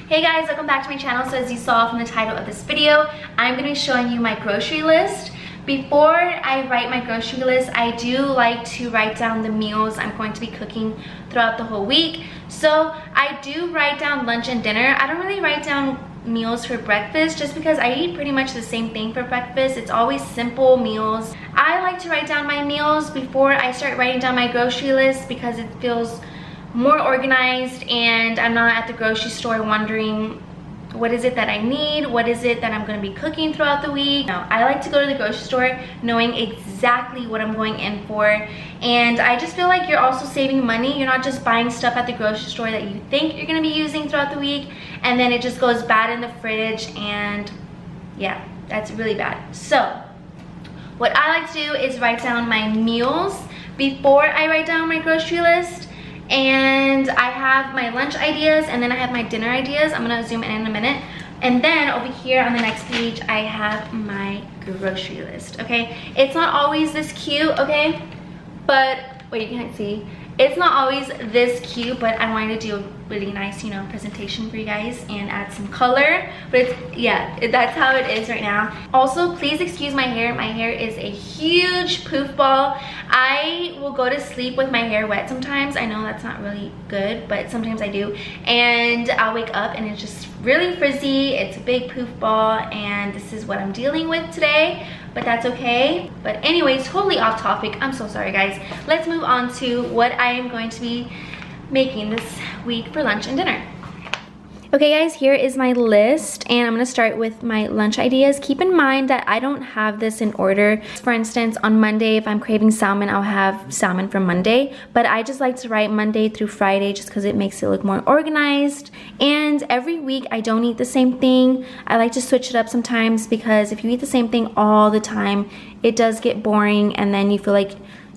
Hey guys, welcome back to my channel. So as you saw from the title of this video, I'm going to be showing you my grocery list. Before I write my grocery list, I do like to write down the meals I'm going to be cooking throughout the whole week. So I do write down lunch and dinner. I don't really write down meals for breakfast just because I eat pretty much the same thing for breakfast. It's always simple meals. I like to write down my meals before I start writing down my grocery list because it feels more organized and I'm not at the grocery store wondering what is it that I need, what is it that I'm going to be cooking throughout the week. No, I like to go to the grocery store knowing exactly what I'm going in for, and I just feel like you're also saving money. You're not just buying stuff at the grocery store that you think you're going to be using throughout the week and then it just goes bad in the fridge, and yeah, that's really bad. So what I like to do is write down my meals before I write down my grocery list. And I have my lunch ideas and then I have my dinner ideas. I'm gonna zoom in a minute. And then over here on the next page, I have my grocery list, okay? It's not always this cute, okay? But, wait, you can't see. It's not always this cute, but I wanted to do a really nice, you know, presentation for you guys and add some color. But it's, yeah, that's how it is right now. Also, please excuse my hair. My hair is a huge poof ball. I will go to sleep with my hair wet sometimes. I know that's not really good, but sometimes I do. And I'll wake up and it's just really frizzy. It's a big poof ball, and this is what I'm dealing with today. But that's okay. But anyways, totally off topic. I'm so sorry, guys. Let's move on to what I am going to be making this week for lunch and dinner. Okay guys, here is my list and I'm gonna start with my lunch ideas. Keep in mind that I don't have this in order. For instance, on Monday, if I'm craving salmon, I'll have salmon for Monday, but I just like to write Monday through Friday just because it makes it look more organized. And every week I don't eat the same thing. I like to switch it up sometimes because if you eat the same thing all the time, it does get boring and then you feel like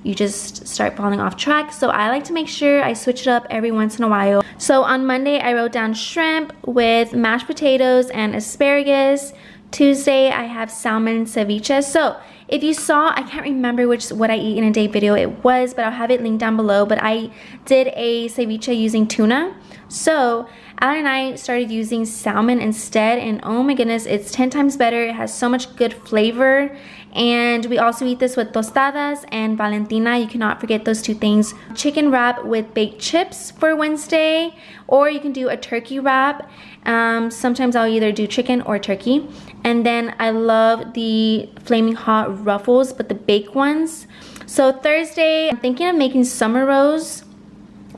you just start falling off track. So I like to make sure I switch it up every once in a while. So on Monday, I wrote down shrimp with mashed potatoes and asparagus. Tuesday, I have salmon ceviche. So if you saw, I can't remember what I eat in a day video it was, but I'll have it linked down below. But I did a ceviche using tuna. So Alan and I started using salmon instead, and oh my goodness, it's 10 times better. It has so much good flavor. And we also eat this with tostadas and Valentina. You cannot forget those two things. Chicken wrap with baked chips for Wednesday, or you can do a turkey wrap. Sometimes I'll either do chicken or turkey. And then I love the flaming hot ruffles, but the baked ones. So Thursday, I'm thinking of making summer rolls.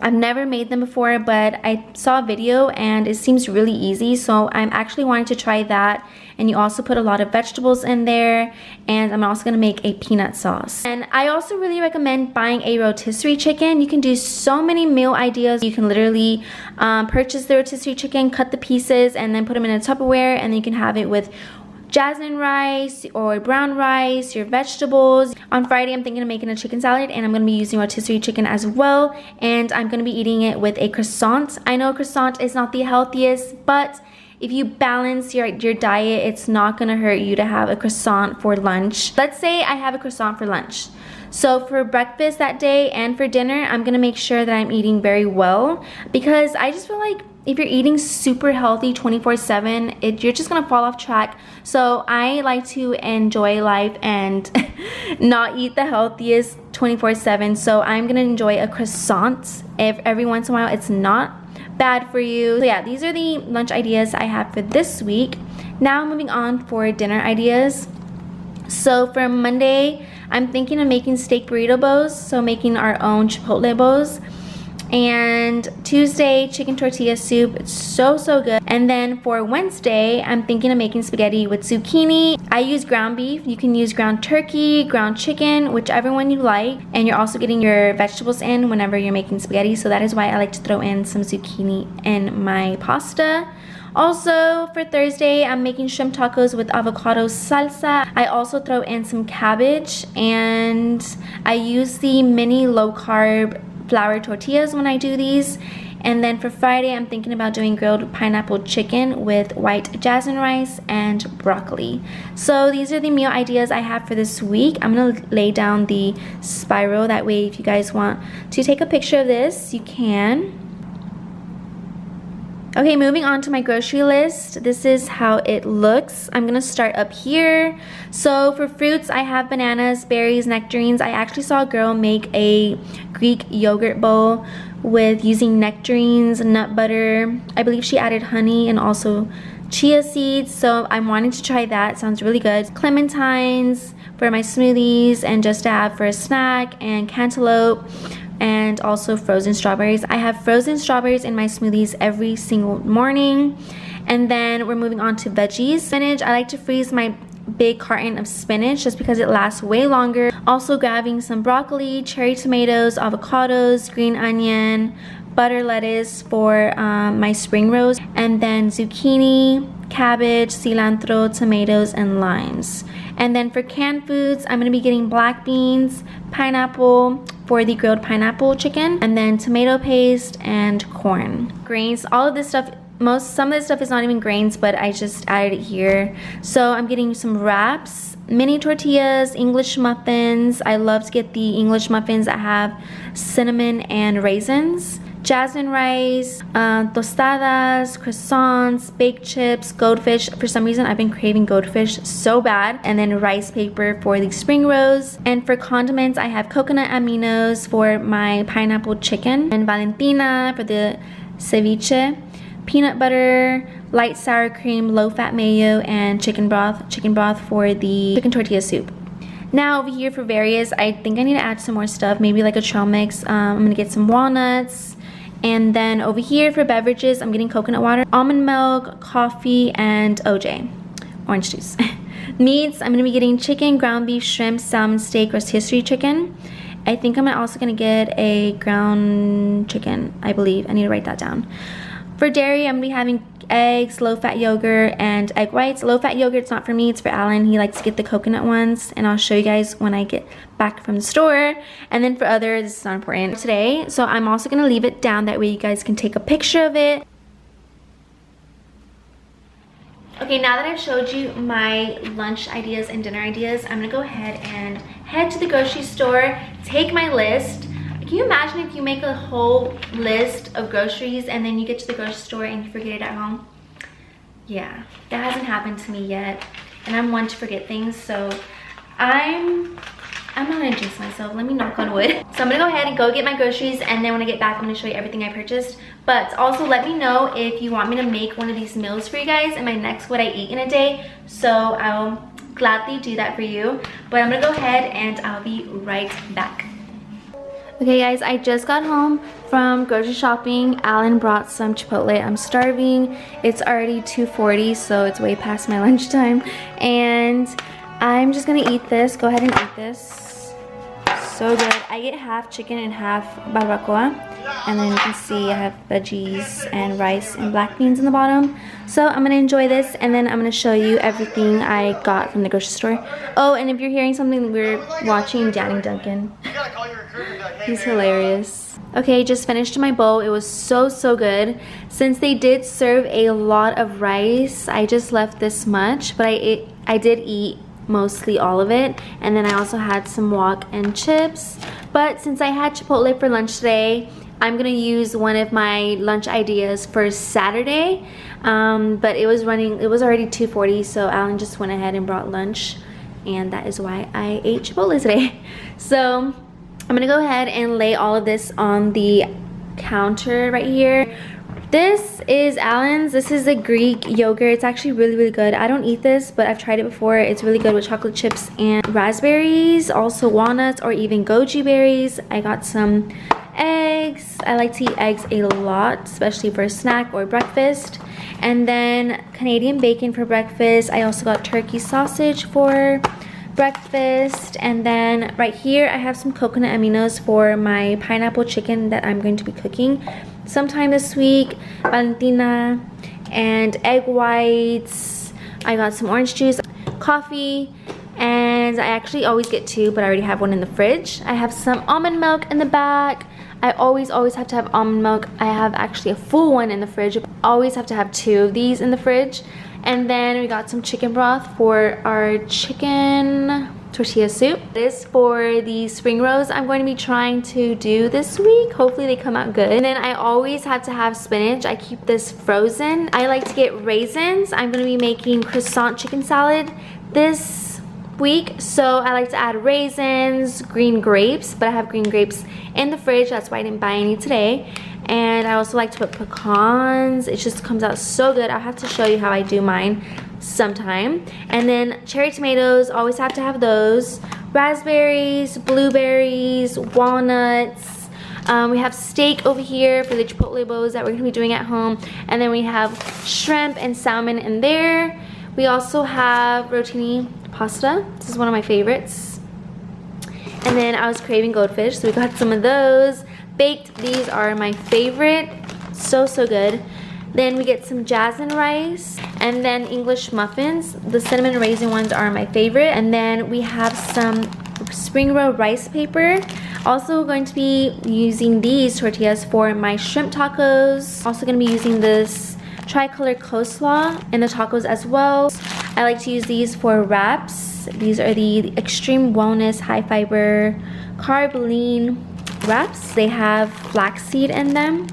I've never made them before, but I saw a video and it seems really easy, so I'm actually wanting to try that. And you also put a lot of vegetables in there, and I'm also gonna make a peanut sauce. And I also really recommend buying a rotisserie chicken. You can do so many meal ideas. You can literally purchase the rotisserie chicken, cut the pieces, and then put them in a Tupperware, and then you can have it with jasmine rice or brown rice, your vegetables. On Friday, I'm thinking of making a chicken salad, and I'm going to be using rotisserie chicken as well, and I'm going to be eating it with a croissant. I know a croissant is not the healthiest, but if you balance your diet, it's not going to hurt you to have a croissant for lunch. Let's say I have a croissant for lunch. So for breakfast that day and for dinner, I'm going to make sure that I'm eating very well, because I just feel like if you're eating super healthy 24/7, you're just gonna fall off track. So I like to enjoy life and not eat the healthiest 24/7. So I'm gonna enjoy a croissant every once in a while. It's not bad for you. So yeah, these are the lunch ideas I have for this week. Now moving on for dinner ideas. So for Monday, I'm thinking of making steak burrito bows. So making our own chipotle bows. And Tuesday, chicken tortilla soup. It's so good. And then for Wednesday, I'm thinking of making spaghetti with zucchini. I use ground beef. You can use ground turkey, ground chicken, whichever one you like. And you're also getting your vegetables in whenever you're making spaghetti, so that is why I like to throw in some zucchini in my pasta. Also for Thursday, I'm making shrimp tacos with avocado salsa. I also throw in some cabbage, and I use the mini low carb flour tortillas when I do these. And then for Friday, I'm thinking about doing grilled pineapple chicken with white jasmine rice and broccoli. So these are the meal ideas I have for this week. I'm gonna lay down the spiral, that way if you guys want to take a picture of this, you can. Okay, moving on to my grocery list. This is how it looks. I'm gonna start up here. So for fruits, I have bananas, berries, nectarines. I actually saw a girl make a Greek yogurt bowl with using nectarines, nut butter. I believe she added honey and also chia seeds. So I'm wanting to try that. Sounds really good. Clementines for my smoothies and just to have for a snack, and cantaloupe, and also frozen strawberries. I have frozen strawberries in my smoothies every single morning. And then we're moving on to veggies. Spinach, I like to freeze my big carton of spinach just because it lasts way longer. Also grabbing some broccoli, cherry tomatoes, avocados, green onion, butter lettuce for my spring rolls, and then zucchini, cabbage, cilantro, tomatoes, and limes. And then for canned foods, I'm gonna be getting black beans, pineapple for the grilled pineapple chicken, and then tomato paste and corn. Grains, all of this stuff, some of this stuff is not even grains, but I just added it here. So I'm getting some wraps, mini tortillas, English muffins. I love to get the English muffins that have cinnamon and raisins. Jasmine rice, tostadas, croissants, baked chips, goldfish. For some reason, I've been craving goldfish so bad. And then rice paper for the spring rolls. And for condiments, I have coconut aminos for my pineapple chicken, and Valentina for the ceviche, peanut butter, light sour cream, low-fat mayo, and chicken broth for the chicken tortilla soup. Now over here for various, I think I need to add some more stuff, maybe like a trail mix. I'm gonna get some walnuts. And then over here for beverages, I'm getting coconut water, almond milk, coffee, and OJ, orange juice. Meats, I'm gonna be getting chicken, ground beef, shrimp, salmon, steak, rotisserie chicken. I think I'm also gonna get a ground chicken, I believe. I need to write that down. For dairy, I'm gonna be having eggs, low-fat yogurt, and egg whites. Low-fat yogurt's not for me, it's for Alan. He likes to get the coconut ones, and I'll show you guys when I get back from the store. And then for others, this is not important today, so I'm also gonna leave it down, that way you guys can take a picture of it. Okay, now that I've showed you my lunch ideas and dinner ideas, I'm gonna go ahead and head to the grocery store, take my list. Can you imagine if you make a whole list of groceries and then you get to the grocery store and you forget it at home? Yeah, that hasn't happened to me yet, and I'm one to forget things, so I'm not gonna jinx myself. Let me knock on wood. So I'm gonna go ahead and go get my groceries, and then when I get back, I'm gonna show you everything I purchased. But also let me know if you want me to make one of these meals for you guys in my next What I Eat in a Day, so I'll gladly do that for you. But I'm gonna go ahead and I'll be right back. Okay guys, I just got home from grocery shopping. Alan brought some Chipotle. I'm starving. It's already 2:40, so it's way past my lunchtime. And I'm just gonna eat this. Go ahead and eat this. So good. I get half chicken and half barbacoa. And then you can see I have veggies and rice and black beans in the bottom. So I'm gonna enjoy this, and then I'm gonna show you everything I got from the grocery store. Oh, and if you're hearing something weird, watching Danny Duncan. He's hilarious. Okay, just finished my bowl. It was so good. Since they did serve a lot of rice, I just left this much, but I did eat mostly all of it. And then I also had some wok and chips. But since I had Chipotle for lunch today, I'm gonna use one of my lunch ideas for Saturday. But it was already 2:40, so Alan just went ahead and brought lunch, and that is why I ate Chipotle today. So I'm gonna go ahead and lay all of this on the counter right here. This is Alan's. This is a Greek yogurt. It's actually really good. I don't eat this, but I've tried it before. It's really good with chocolate chips and raspberries, also walnuts or even goji berries. I got some eggs. I like to eat eggs a lot, especially for a snack or breakfast. And then Canadian bacon for breakfast. I also got turkey sausage for breakfast. And then right here I have some coconut aminos for my pineapple chicken that I'm going to be cooking sometime this week. Valentina and egg whites. I got some orange juice, coffee, and I actually always get two, but I already have one in the fridge. I have some almond milk in the back. I always have to have almond milk. I have actually a full one in the fridge. Always have to have two of these in the fridge. And then we got some chicken broth for our chicken tortilla soup. This for the spring rolls I'm going to be trying to do this week. Hopefully they come out good. And then I always have to have spinach. I keep this frozen. I like to get raisins. I'm going to be making croissant chicken salad this week, so I like to add raisins, green grapes, but I have green grapes in the fridge. That's why I didn't buy any today. And I also like to put pecans. It just comes out so good. I'll have to show you how I do mine sometime. And then cherry tomatoes, always have to have those. Raspberries, blueberries, walnuts. We have steak over here for the chipotle bowls that we're gonna be doing at home. And then we have shrimp and salmon in there. We also have rotini pasta. This is one of my favorites. And then I was craving goldfish, so we got some of those. Baked, these are my favorite. So good. Then we get some jasmine rice and then English muffins. The cinnamon raisin ones are my favorite. And then we have some spring roll rice paper. Also going to be using these tortillas for my shrimp tacos. Also going to be using this tricolor coleslaw in the tacos as well. I like to use these for wraps. These are the extreme wellness high fiber carb lean wraps. They have flaxseed in them,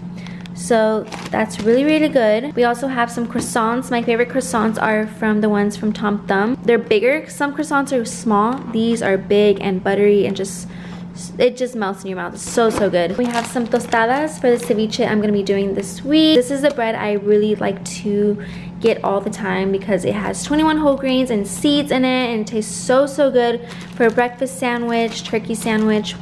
so that's really good. We also have some croissants. My favorite croissants are from the ones from Tom Thumb. They're bigger. Some croissants are small. These are big and buttery and it just melts in your mouth. It's so good. We have some tostadas for the ceviche I'm gonna be doing this week. This is the bread I really like to get all the time because it has 21 whole grains and seeds in it, and it tastes so good for a breakfast sandwich, turkey sandwich,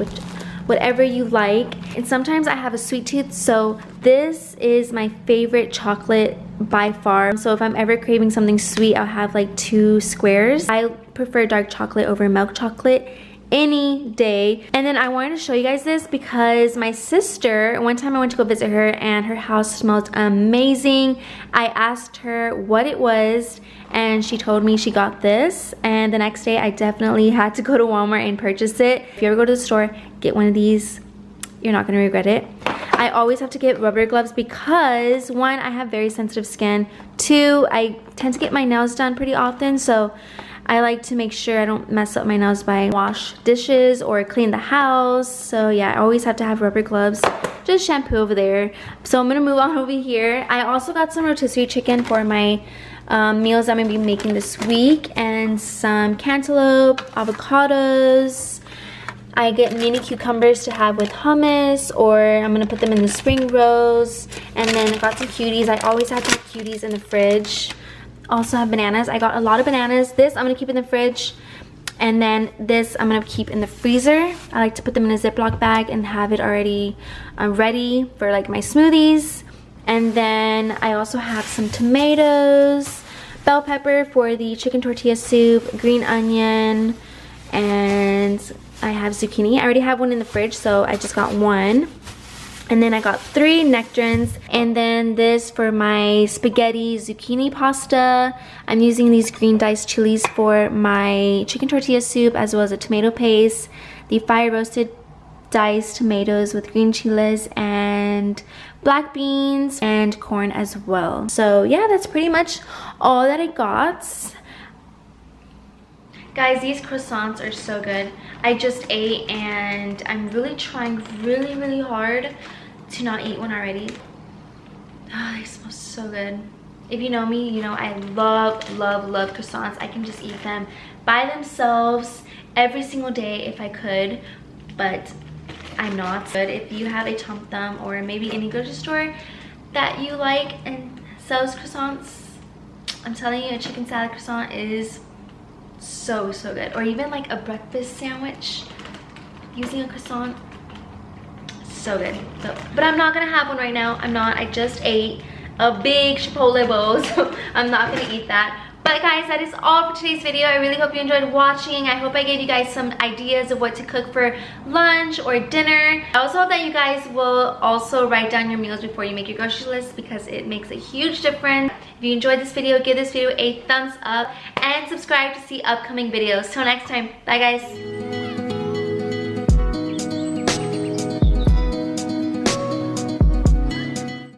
whatever you like. And sometimes I have a sweet tooth, so this is my favorite chocolate by far. So if I'm ever craving something sweet, I'll have like 2 squares. I prefer dark chocolate over milk chocolate any day. And then I wanted to show you guys this because my sister, one time I went to go visit her and her house smelled amazing. I asked her what it was and she told me she got this, and the next day I definitely had to go to Walmart and purchase it. If you ever go to the store, get one of these. You're not gonna regret it. I always have to get rubber gloves because 1, I have very sensitive skin. 2, I tend to get my nails done pretty often, so I like to make sure I don't mess up my nails by wash dishes or clean the house. So yeah, I always have to have rubber gloves. Just shampoo over there. So I'm gonna move on over here. I also got some rotisserie chicken for my meals I'm gonna be making this week, and some cantaloupe, avocados. I get mini cucumbers to have with hummus, or I'm gonna put them in the spring rolls. And then I got some cuties. I always have to have cuties in the fridge. Also have bananas. I got a lot of bananas. This I'm gonna keep in the fridge, and then this I'm gonna keep in the freezer. I like to put them in a Ziploc bag and have it already ready for like my smoothies. And then I also have some tomatoes, bell pepper for the chicken tortilla soup, green onion, and I have zucchini. I already have one in the fridge, so I just got one. And then I got 3 nectarines, and then this for my spaghetti zucchini pasta. I'm using these green diced chilies for my chicken tortilla soup, as well as a tomato paste, the fire roasted diced tomatoes with green chiles, and black beans and corn as well. So yeah, that's pretty much all that I got. Guys, these croissants are so good. I just ate and I'm really trying really hard to not eat one already. Oh, they smell so good. If you know me, you know I love croissants. I can just eat them by themselves every single day if I could, but I'm not. But if you have a Tom Thumb or maybe any grocery store that you like and sells croissants, I'm telling you, a chicken salad croissant is so good. Or even like a breakfast sandwich using a croissant, so good. So, but I'm not gonna have one right now. I just ate a big Chipotle bowl, so I'm not gonna eat that. But guys, that is all for today's video. I really hope you enjoyed watching. I hope I gave you guys some ideas of what to cook for lunch or dinner. I also hope that you guys will also write down your meals before you make your grocery list, because it makes a huge difference. If you enjoyed this video, give this video a thumbs up and subscribe to see upcoming videos. Till next time, bye guys.